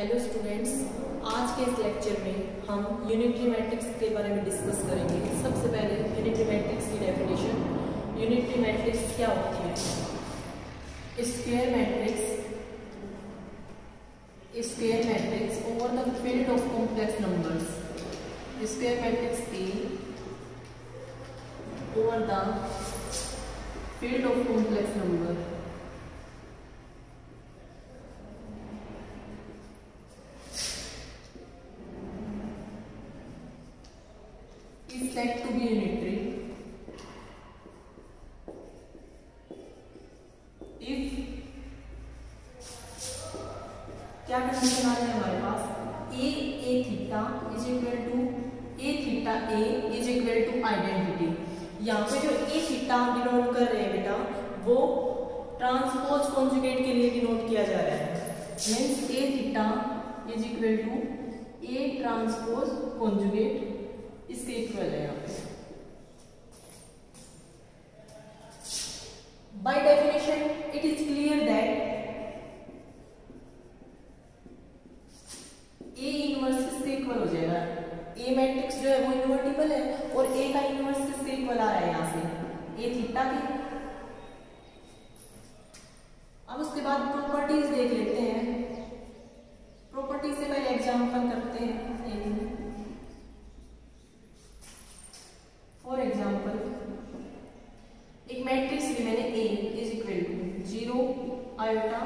Hello students, आज के इस लेक्चर में हम यूनिटरी मैट्रिक्स के बारे में डिस्कस करेंगे। सबसे पहले यूनिटरी मैट्रिक्स की डेफिनेशन। यूनिटरी मैट्रिक्स क्या होती है? Square matrix over the field of complex numbers. Square matrix A over the field of complex number is said to be unitary if क्या कंडीशन आ रही है हमारे पास A theta is equal to A theta A is equal to identity. यहाँ पे जो ए theta denote कर रहे हैं बेटा वो ट्रांसपोज कॉन्जुगेट के लिए डिनोट किया जा रहा है। Means A theta is equal to A transpose conjugate इसके इक्वल है यहाँ पे। By definition it is clear that A inverse किसके इक्वल हो जाएगा? ए मैट्रिक्स जो है वो इनवर्टिबल है और ए का इनवर्स किसके इक्वल आ रहा है यहाँ से? ए थीटा के। अब उसके बाद प्रॉपर्टीज देख लेते हैं। प्रॉपर्टी से पहले एग्जांपल करते हैं। फॉर एग्जाम्पल एक मैट्रिक्स ली मैंने A is equal to 0 iota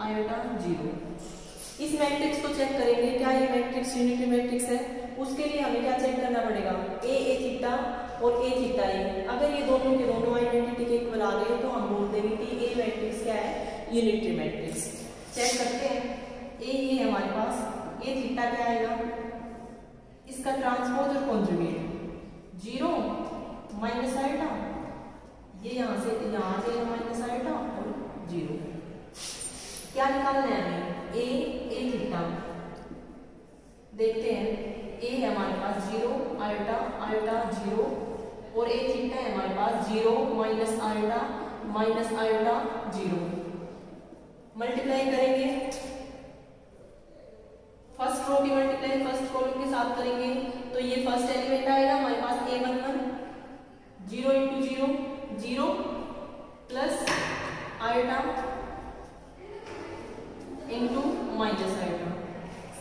iota 0। इस मैट्रिक्स को चेक करेंगे क्या ये मैट्रिक्स यूनिटरी मैट्रिक्स है। उसके लिए हमें क्या चेक करना पड़ेगा? ए थीटा और ए थीटा ए। अगर ये दोनों के दोनों आइडेंटिटी के इक्वल आ गए तो हम बोल देंगे कि ए मैट्रिक्स क्या है? Unitary matrix. चेक करते हैं। ये हमारे पास ए थीटा क्या आएगा? इसका ट्रांसपोज और कॉन्जुगेट 0 माइनस आइटा, ये यहाँ से यहाँ आ जाएगा माइनस आइटा और 0। क्या निकालना है हमें? ए थीटा। देखते हैं। ए है हमारे पास 0 आइटा आइटा 0 और ए थीटा है हमारे पास 0 माइनस आइटा 0। मल्टीप्लाई करेंगे। फर्स्ट रो की मल्टीप्लाई फर्स्ट कॉलम के साथ करेंगे तो ये फर्स्ट एलिमेंट आएगा हमारे पास a11 0 into 0 0 plus iota into minus iota.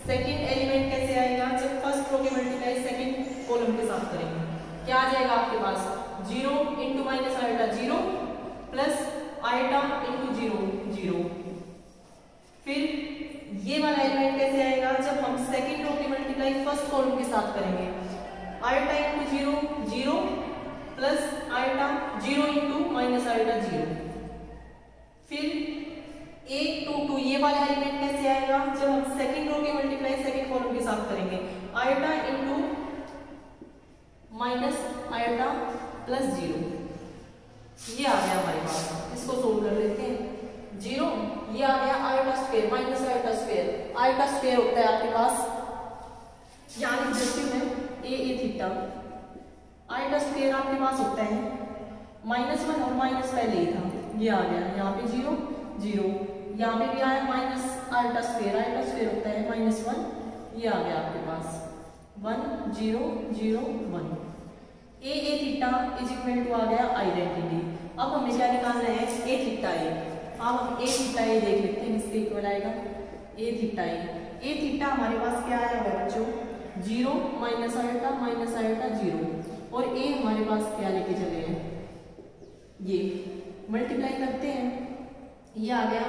Second element कैसे आएगा? जब फर्स्ट रो की मल्टीप्लाई सेकेंड कॉलम के साथ करेंगे क्या आ जाएगा आपके पास? 0 into minus iota 0 plus iota into 0 0। फिर ये वाला एलिमेंट कैसे आएगा? जब हम सेकंड रो की मल्टीप्लाई फर्स्ट कॉलम के साथ करेंगे। Iota into 0 0 plus iota 0 into minus iota 0। फिर 1 2 2 ये वाला एलिमेंट कैसे आएगा? जब हम सेकंड रो की मल्टीप्लाई सेकंड कॉलम के साथ करेंगे। Iota into minus iota plus 0। ये आ गया हमारे पास। इसको सोल्व कर लेते हैं। 0 ये आ गया iota square minus iota square. Iota square होता है आपके पास, यहाँ लिख देती हूँ मैं ए थीटा। आइटा स्क्वायर आपके पास होता है -1 और माइनस पहले ही था, ये आ गया। यहाँ पे 0 0 यहाँ पे भी आया माइनस आइटा स्क्वायर होता है -1, ये आ गया आपके पास 1 0 0 1। ए थीटा इज इक्वल टू आ गया आइडेंटिटी। अब हमें क्या निकालना है? ए थीटा ए। अब हम ए थीटा ए देख लेते हैं किसके इक्वल आएगा? ए थीटा ए। ए थीटा हमारे पास क्या आया हुआ बच्चों? 0 माइनस आइटा 0 और ए हमारे पास क्या लेके चले हैं? ये मल्टीप्लाई करते हैं। ये आ गया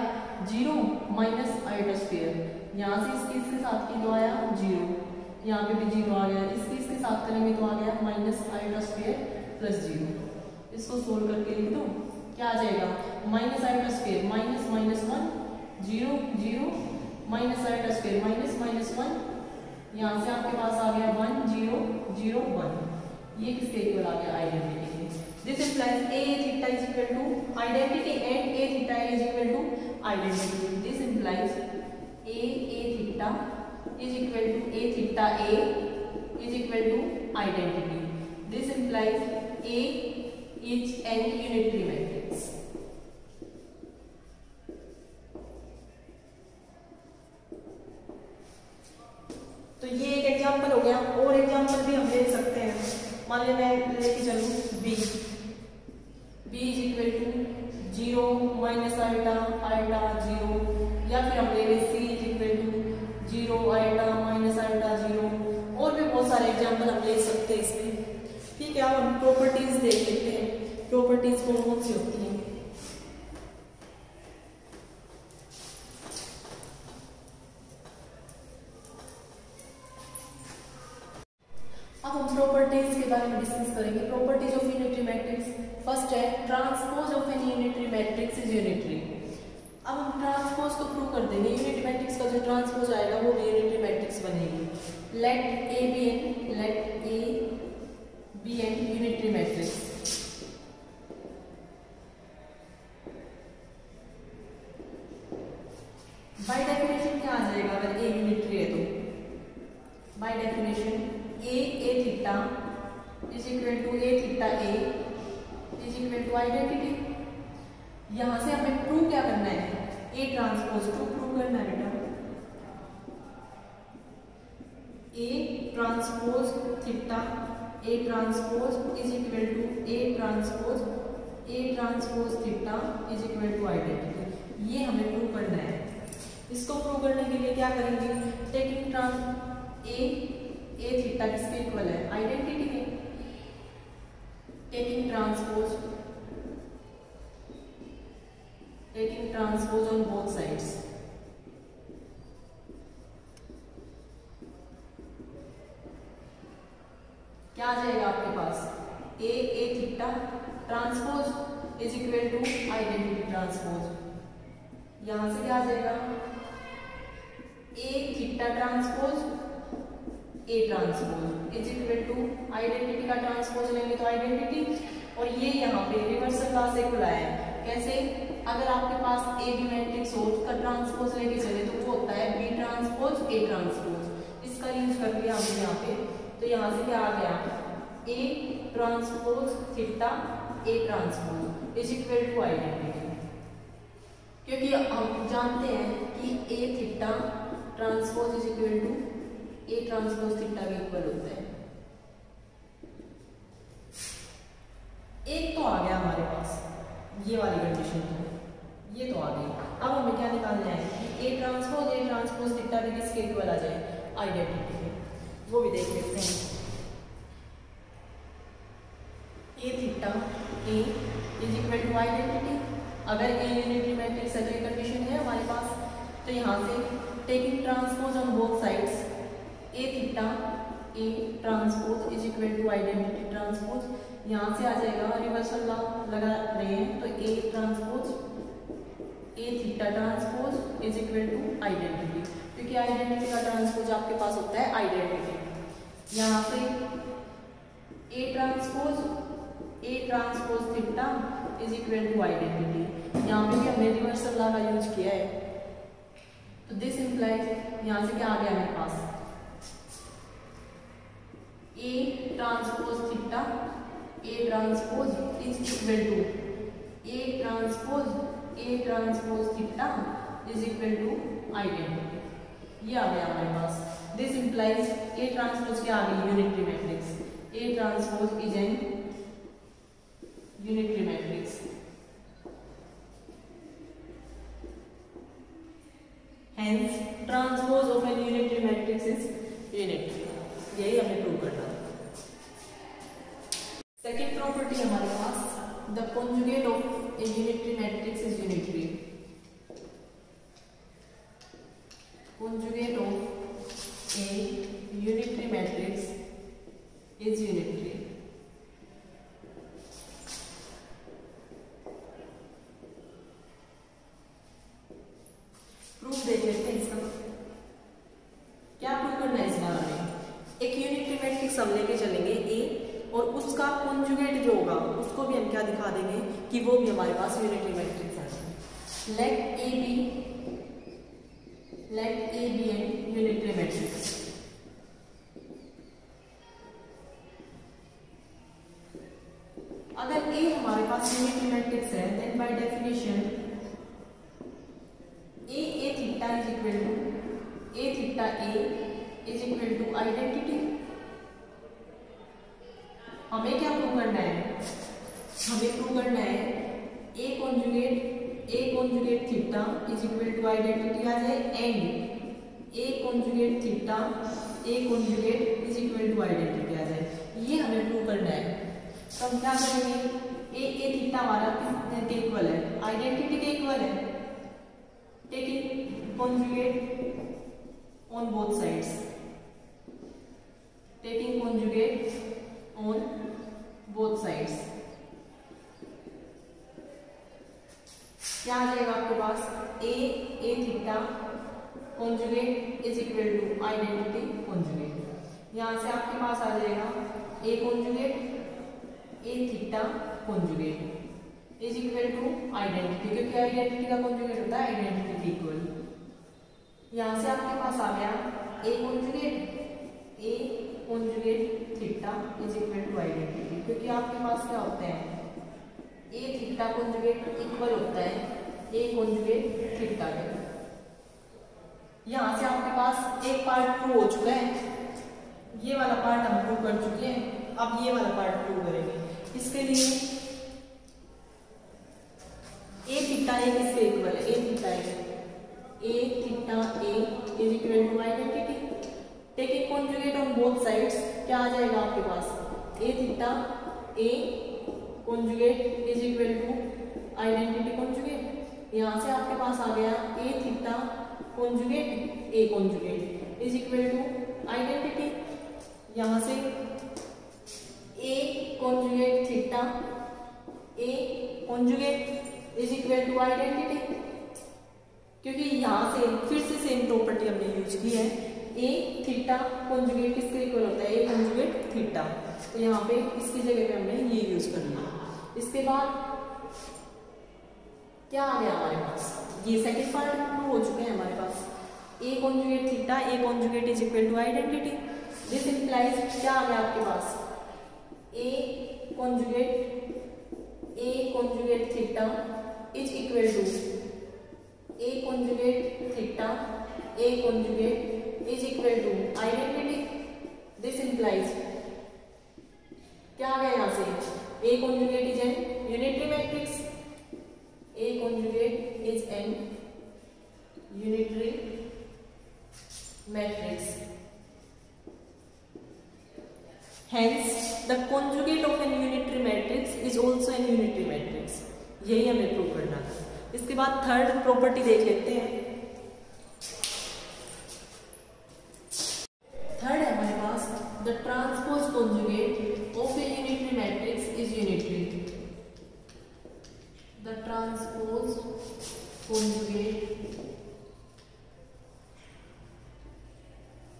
0 माइनस आइटा स्क्वायर। यहाँ से इसके साथ की तो आया 0, यहाँ पे भी 0 आ गया। इसके साथ करेंगे तो आ गया माइनस आइटा स्क्वायर प्लस 0। इसको सोल्व करके लिख दो। क्या आ जाएगा? Minus iota square minus 1 0 0 minus iota square minus 1। यहाँ से आपके पास आ गया 1 0 0 1। ये किसके इक्वल आ गया? आइडेंटिटी के। This implies A theta is equal to identity and A theta is equal to identity. This implies A theta is equal to A theta A is equal to identity. This implies A is an unitary matrix. ये एक example हो गया। और example भी हम ले सकते हैं। मान लीजिए मैं लेके चलूँ b is equal to 0 minus iota iota 0, या फिर हम ले लें c is equal to 0 iota minus iota 0। और भी बहुत सारे एग्जाम्पल हम ले सकते हैं इसमें। ठीक है, अब हम प्रॉपर्टीज देख लेते हैं, प्रॉपर्टीज कौन कौन सी होती हैं। अब हम प्रॉपर्टीज के बारे में डिस्कस करेंगे। Properties of unitary matrix. First है transpose of an unitary matrix is unitary. अब हम ट्रांसपोज को प्रूव कर देंगे। यूनिटरी मैट्रिक्स का जो ट्रांसपोज आएगा वो भी यूनिटरी मैट्रिक्स बनेगी। Let A be an unitary matrix. By definition क्या आ जाएगा अगर ए यूनिटरी है तो? बाय definition A theta is equal to A theta A is equal to identity. यहां से हमें प्रूव क्या करना है? ए ट्रांसपोज को प्रूव करना है बेटा। A transpose theta A transpose is equal to A transpose theta is equal to identity. ये हमें प्रूव करना है। इसको प्रूव करने के लिए क्या करेंगे? टेकिंग ए थीटा किसके इक्वल है? आइडेंटिटी है। Taking transpose on both sides. क्या आ जाएगा आपके पास? A theta transpose is equal to identity transpose. यहां से क्या आ जाएगा? A theta transpose A transpose is equal to identity का ट्रांसपोज लेंगे तो आइडेंटिटी, और ये यहाँ पे रिवर्सल लॉ से खुला है। कैसे? अगर आपके पास ए बी मैट्रिक्स हो उसका ट्रांसपोज लेके चले तो वो होता है बी ट्रांसपोज ए ट्रांसपोज। इसका यूज कर लिया हमने यहाँ पे, तो यहाँ से क्या आ गया? A transpose theta A transpose is equal to identity. क्योंकि हम जानते हैं कि A theta transpose is equal to A transpose theta के इक्वल होता है। एक तो आ गया हमारे पास, ये वाली कंडीशन तो ये तो आ गई। अब हमें क्या निकालना है कि ए ट्रांसपोज थीटा भी किसके इक्वल आ जाए? आइडेंटिटी के। वो भी देख लेते हैं। A theta A is equal to identity. अगर ए यूनिटरी मैट्रिक्स है तो ये कंडीशन है हमारे पास। तो यहाँ से taking transpose on both sides A theta A transpose is equal to identity transpose. यहाँ से आ जाएगा रिवर्सल लॉ लगा रहे हैं तो A transpose A theta transpose is equal to identity, क्योंकि आइडेंटिटी का ट्रांसपोज आपके पास होता है आइडेंटिटी। यहाँ से A transpose theta is equal to identity. यहाँ पे भी हमने रिवर्सल लॉ का यूज किया है। तो दिस इंप्लाइज यहाँ से क्या आ गया मेरे पास? A transpose theta A transpose is equal to A transpose theta is equal to identity. ये आ गया हमारे पास। दिस इंप्लाइज ए ट्रांसपोज क्या आ गई? Unitary matrix. A transpose is an unitary matrix. Hence, transpose of an unitary matrix is unitary. यही हमें प्रूव करना है। सेकेंड प्रॉपर्टी हमारे पास, the conjugate of a unitary matrix is unitary. Conjugate of a unitary matrix is unitary. Proof देख लेते हैं इसका। क्या प्रूव करना है इस बार हमें? एक यूनिटरी मैट्रिक्स हम लेके चलेंगे ए, और उसका कॉन्जुगेट जो होगा उसको भी हम क्या दिखा देंगे कि वो भी हमारे पास यूनिटरी मैट्रिक्स है। Let A be an unitary matrix. अगर ए हमारे पास यूनिटरी मैट्रिक्स है then by definition A theta is equal to A theta A is equal to identity. हमें क्या प्रूव करना है, हमें प्रूव करना है A conjugate theta is equal to identity आ जाए and A conjugate theta A conjugate is equal to identity आ जाए। ये हमें प्रूव करना है। तो हम क्या करेंगे, ए थीटा हमारा किसके इक्वल है, आइडेंटिटी के इक्वल है। Taking conjugate on both sides, taking conjugate on both sides, क्या आ जाएगा आपके पास, A theta conjugate is equal to identity conjugate. यहां से आपके पास आ जाएगा A conjugate A theta conjugate is equal to identity, क्योंकि आइडेंटिटी का कॉन्जुगेट होता है आइडेंटिटी के इक्वल। यहां से आपके पास आ गया A conjugate theta is equal to identity, क्योंकि आपके पास क्या होते हैं, ए थीटा कॉन्जुगेट इक्वल होता है ए कॉन्जुगेट थीटा के। यहां से आपके पास एक पार्ट प्रूव हो चुका है, ये वाला पार्ट हम प्रूव कर चुके हैं। अब ये वाला पार्ट प्रूव करेंगे। इसके लिए ए थीटा ए किसके इक्वल है, A theta A is equal to identity. Taking conjugate on both sides, क्या आ जाएगा आपके पास, A theta A conjugate is equal to identity conjugate. यहां से आपके पास आ गया A theta conjugate A conjugate is equal to identity. यहां से A conjugate theta A conjugate is equal to identity, क्योंकि यहां से फिर से सेम प्रॉपर्टी हमने यूज की है, ए थीटा कॉन्जुगेट किसके इक्वल होता है, ए कॉन्जुगेट थीटा। तो यहाँ पे इसकी जगह पे हमने ये यूज कर लिया। इसके बाद क्या आ गया हमारे पास, ये सेकंड पार्ट हो चुके हैं हमारे पास, A conjugate theta A conjugate is equal to identity. This implies क्या आ गया आपके पास, A conjugate theta is equal to A conjugate theta A conjugate is equal to identity. This implies क्या आ गया यहाँ से, A conjugate is an unitary matrix, A conjugate is an unitary matrix. Hence, the conjugate of an unitary matrix is also an unitary matrix. यही हमें prove करना था। इसके बाद थर्ड प्रॉपर्टी देख लेते हैं। थर्ड है हमारे पास, the transpose conjugate of a unitary matrix is unitary. The transpose conjugate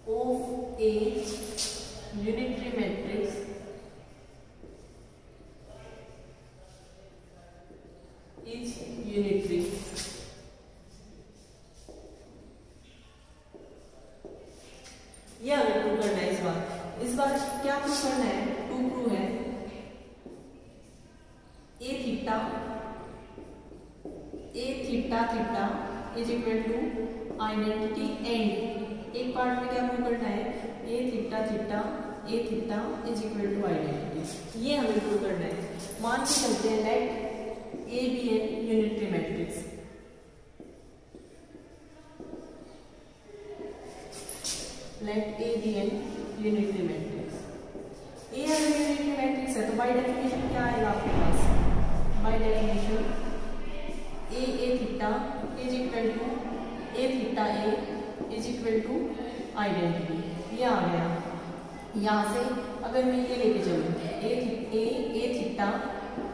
of a unitary matrix is unitary. यह हमें प्रूव करना है इस बार क्या प्रूव करना है, टू प्रूव है A theta theta is equal to identity and एक पार्ट में क्या प्रूव करना है, A theta is equal to identity. ये हमें प्रूव करना है। मान के चलते हैं let A be an unitary matrix, let A be an unitary matrix. A अगर यूनिटरी मैट्रिक्स है तो बाय डेफिनेशन क्या आएगा आपके पास, by definition A theta is equal to A theta A is equal to identity. ये आ गया। यहाँ से अगर मैं ये लेके चलूँ A theta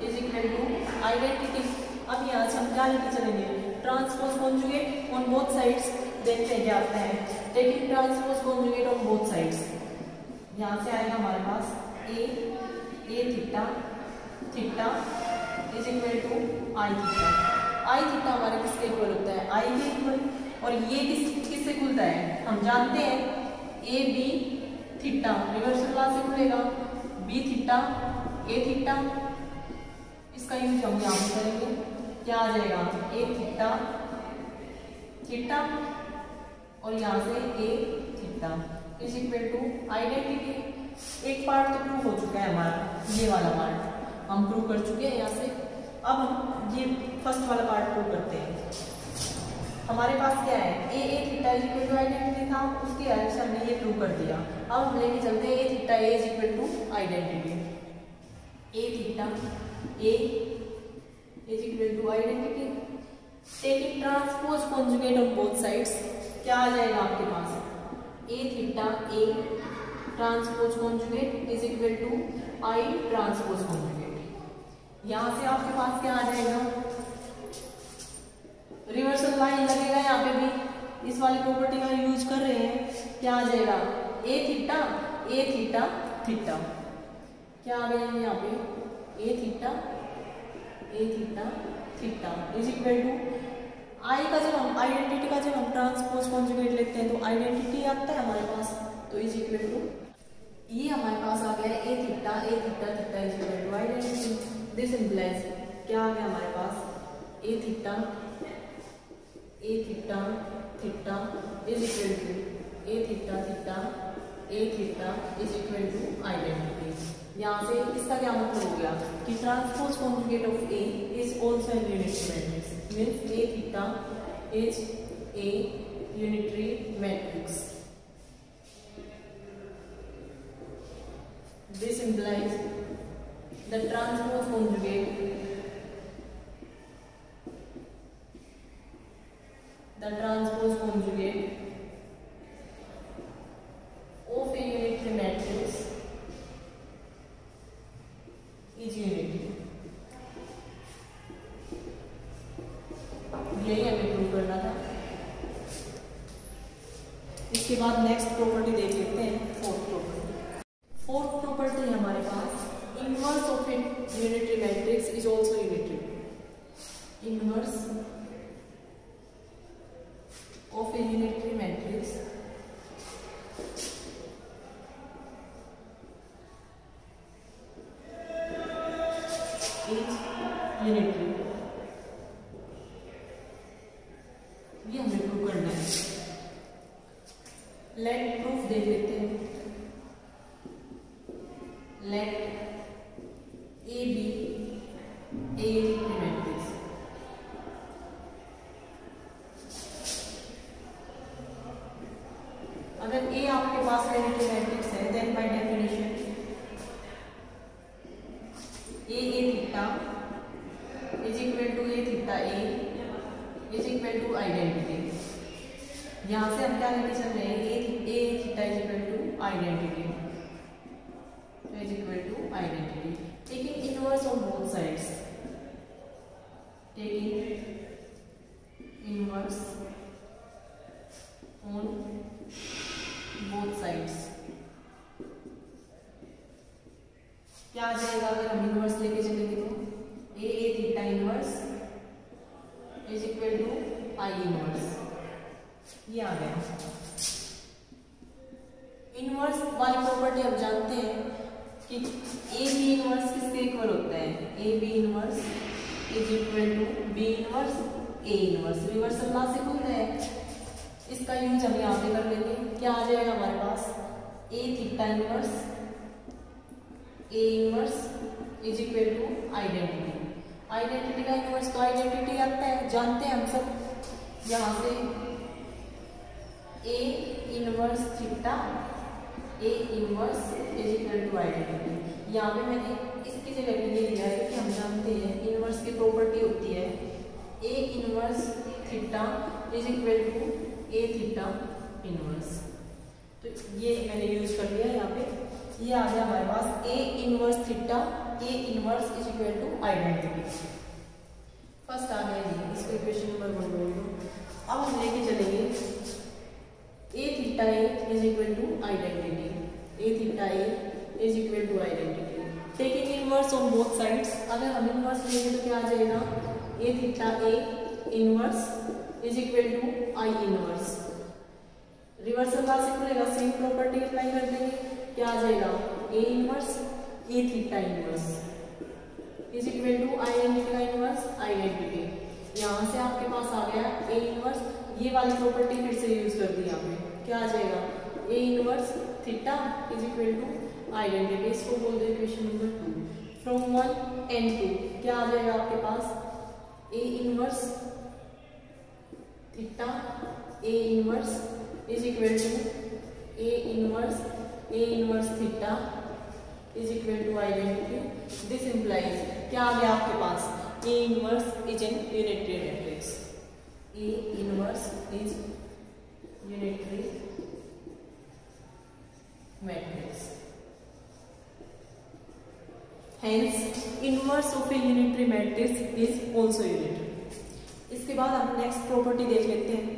is equal to identity, अब यहाँ से हम क्या लेके चलेंगे, transpose conjugate on both sides. देखते हैं क्या आता है, taking transpose conjugate on both sides. यहाँ से आएगा हमारे पास A theta is equal to I theta. I theta हमारे किसके इक्वल होता है, आई के इक्वल। और ये किससे खुलता है, हम जानते हैं A B theta reversal law से खुलेगा, बी थीटा ए थीटा, इसका यूज हम यहाँ पे करेंगे। क्या आ जाएगा, ए थीटा और यहाँ से A theta. Is equal to identity. एक पार्ट तो प्रूव हो चुका है हमारा, ये वाला पार्ट हम प्रूव कर चुके हैं यहाँ से। अब हम ये फर्स्ट वाला पार्ट प्रूव करते हैं। हमारे पास क्या है, A theta is equal to identity था, उसकी हेल्प से हमने ये प्रूव कर दिया। अब हम लेके चलते हैं A theta A is equal to identity. A theta A is equal to identity, taking transpose conjugate on both sides, क्या आ जाएगा आपके पास, A theta A transpose conjugate is equal to I transpose conjugate. यहां से आपके पास क्या आ जाएगा, रिवर्सल लाइन लगेगा यहाँ पे भी, इस वाली प्रॉपर्टी का यूज कर रहे हैं, क्या आ जाएगा ए थीटा थीटा, क्या आ गया यहाँ पे A theta theta is equal to I का जब हम आइडेंटिटी का जब हम ट्रांसपोज कॉन्जुगेट लेते हैं तो आइडेंटिटी आता है हमारे पास, तो इज इक्वल टू ये हमारे पास आ गया A theta theta is equal to identity. This implies क्या आ गया हमारे पास, A theta theta is equal to A theta is equal to identity. यहाँ से इसका क्या मतलब हो गया कि transpose conjugate of A is also an unitary matrix, means A theta is a unitary matrix. This implies the transpose conjugate of a unitary matrix is unity। यही हमें प्रूव करना था। इसके बाद नेक्स्ट प्रॉपर्टी देख लेते हैं, फोर्थ प्रॉपर्टी हमारे पास inverse of a unitary matrix is also unitary. Inverse of a unitary matrix is unitary. ये हमें प्रूव करना है। लेट प्रूफ देख लेते हैं। Let A be a unitary matrix। अगर A आपके पास यूनिटरी मैट्रिक्स है, then by definition A theta is equal to A theta A is equal to identity. यहां से हम क्या लेके चल रहे हैं, A theta is equal to identity is equal to identity, taking inverse on both sides, taking inverse on both sides। क्या आ जाएगा अगर हम इनवर्स लेके चलेंगे तो A theta inverse is equal to I inverse, ये आ गया। इनवर्स वाली प्रॉपर्टी हम जानते हैं कि ए बी इनवर्स किसके इक्वल होता है, A B inverse is equal to B inverse A inverse. Reversal law से खुल है, इसका यूज हम यहाँ पे कर लेंगे। क्या आ जाएगा हमारे पास, A theta inverse A inverse is equal to identity. Identity का इनवर्स तो आइडेंटिटी आता है, जानते हैं हम सब। यहाँ से A inverse theta A inverse is equal to identity. यहाँ पे मैंने इसकी जगह पे ये लिया है कि हम जानते हैं इनवर्स की प्रॉपर्टी होती है A inverse theta is equal to A theta inverse. तो ये मैंने यूज कर लिया यहाँ पे, ये आ गया हमारे पास A inverse theta A inverse is equal to identity. First आ गया ये, इसको इक्वेशन नंबर 1 बोल दो। अब हम लेके चलेंगे A theta A is equal to identity, A theta A is equal to identity, taking inverse on both sides. अगर हम इनवर्स लेंगे तो क्या आ जाएगा, A theta A inverse is equal to I inverse. Reversal law से खुलेगा, same property apply कर देंगे, क्या आ जाएगा A inverse A theta inverse is equal to identity का इनवर्स आइडेंटिटी। यहाँ से आपके पास आ गया ए इनवर्स, ये वाली प्रॉपर्टी फिर से यूज कर दी यहाँ पे, क्या आ जाएगा A inverse theta is equal to identity, इसको बोल दो इक्वेशन नंबर 2। फ्रॉम 1 एंड 2 क्या आ जाएगा आपके पास, A inverse theta A inverse is equal to A inverse theta is equal to identity. This implies क्या आ गया आपके पास, A inverse is an unitary matrix, A inverse is unitary matrix, hence inverse of a unitary matrix is also unitary। इसके बाद हम next property देख लेते हैं,